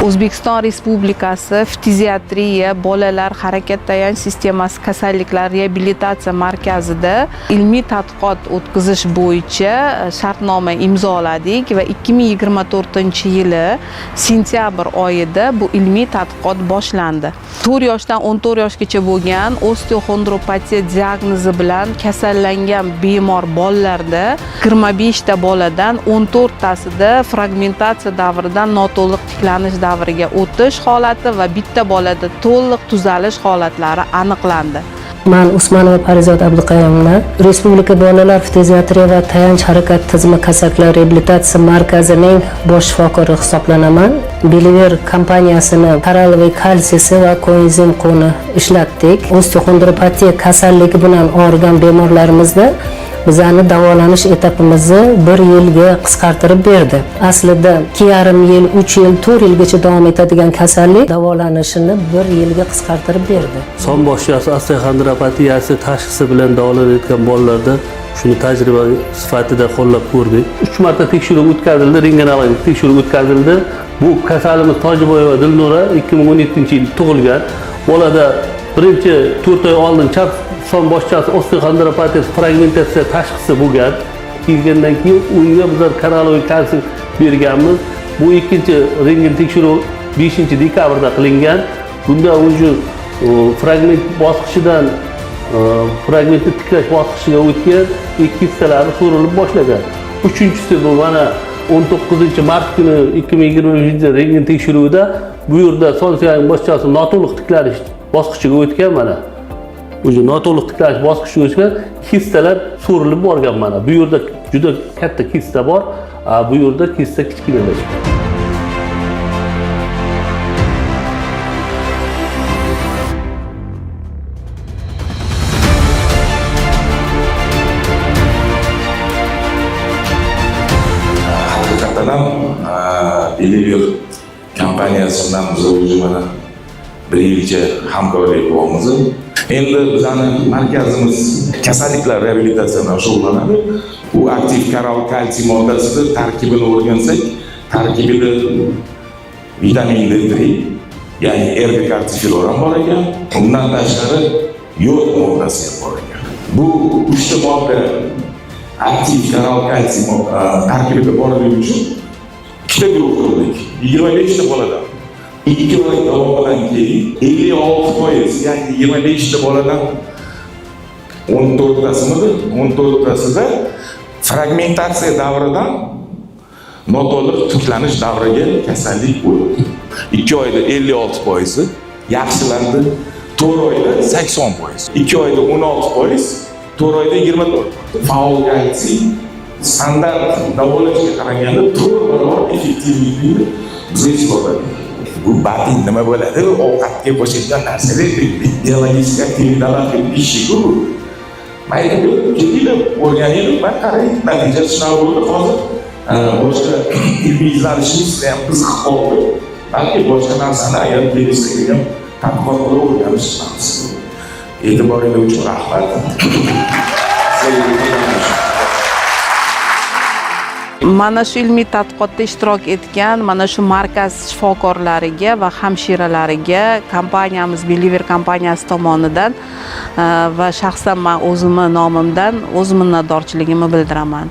O'zbekiston Respublikasi Fiziatriya bolalar harakat tayanch sistemasi kasalliklar reabilitatsiya markazida ilmiy tadqiqot o'tkazish bo'yicha shartnoma imzoladik va 2024-yili sentyabr oyida bu ilmiy tadqiqot boshlandi. 4 yoshdan 14 yoshgacha bo'lgan osteoxondropatiya diagnozi bilan kasallangan bemor bolalarda 25 ta boladan 14 tasida fragmentatsiya davridan noto'liq tiklanish davriga o'tish holati va bitta bolada to'liq tuzalish holatlari aniqlandi. Men Usmonova Parizod Abduqayumova Respublika bolalar fiziatriya va tayanch harakat tizimi kasalliklar reabilitatsiya markazining bosh shifokori hisoblanaman. Belivir kompaniyasini koralloviy kalsiysi va koenzim qoni ishlatdik. Osteoxondropatiya kasalligi bilan og'rigan bemorlarimizda bizani davolanish etapimizni 1 yilga qisqartirib berdi. Aslida 2,5 yil, 3 yil, 4 yilgacha davom etadigan kasallik davolanishini 1 yilga qisqartirib berdi. Son boshqasi osteoxondropatiyasi tashxisi bilan davolanayotgan bolalarda shuni tajriba sifatida qo'llab ko'rdik. 3 marta tekshiruv o'tkazildi, rentgenologik tekshiruv o'tkazildi. Bu kasalimiz Tojiboyeva Dilnura 2017-yil tug'ilgan. Bolada birinchi 4 oy oldin chap son boshqasi osteoxondropatiyasi fragmentatsiya tashxisi bo'lgan. Kelgandan keyin unga bizlar koralloviy kalsiy berganmiz. Bu ikkinchi rentgen tekshiruv 5-dekabrda qilingan. Bunda o'sha fragment bosqichidan fragmentni tiklash bosqichiga o'tgan, 2 hissalari so'rilib boshlagan. Uchinchisi bu mana 19-mart kuni 2023-yil rentgen tekshiruvida bu yerda son boshqasi noto'liq tiklanish bosqichiga o'tgan mana. O'sha noto'liq tiklanish bosqichiga o'tgan hissalar so'rilib borgan mana. Bu yerda juda katta hissa bor, bu yerda hissa kichkinalashgan. Haqiqatan Belivir kompaniyasi bilan biz o'zi mana 1 yilcha hamkorlik qilamiz. Endi bizning markazimiz kasalliklar reabilitatsiya bilan shug'ullanadi. Bu aktiv koral kalsiy moddasining tarkibini o'rgansak, tarkibida vitamin D3, ya'ni ergokartifloram bor ekan. Undan tashqari yod moddasi bor ekan. Bu 3 ta modda aktiv koral kalsiy tarkibida borligi uchun 2 ta guruh qildik. 25 ta boladan 2 oy davodan keyin 56%, ya'ni 25 ta boladan 14 tasida fragmentatsiya davridan noto'liq tiklanish davriga kasallik o'tdi. 2 oyda 56% yaxshilandi, 4 oyda 80%, 2 oyda 16%, 4 oyda 24%. Faol kalsiy standart davolashga qaraganda 4 barobar effektivligini biz hisobladik. Bu batin nima bo'ladi? Ovqatga qo'shilgan narsalar biologik aktivitalarning ishi-ku. Mayli kelib o'rganib, man qarang, natija shunaqa bo'ldi hozir. Boshqa ilmiy izlanishimiz ham qiziq qoldi. Balki boshqa narsani agar kelishsak ham tadqiqot qilib o'rganishimiz. E'tiboringiz uchun rahmat. Mana shu ilmiy tadqiqotda ishtirok etgan mana shu markaz shifokorlariga va hamshiralariga kompaniyamiz Belivir kompaniyasi tomonidan va shaxsan men o'zimning nomimdan o'z minnatdorchiligimni bildiraman.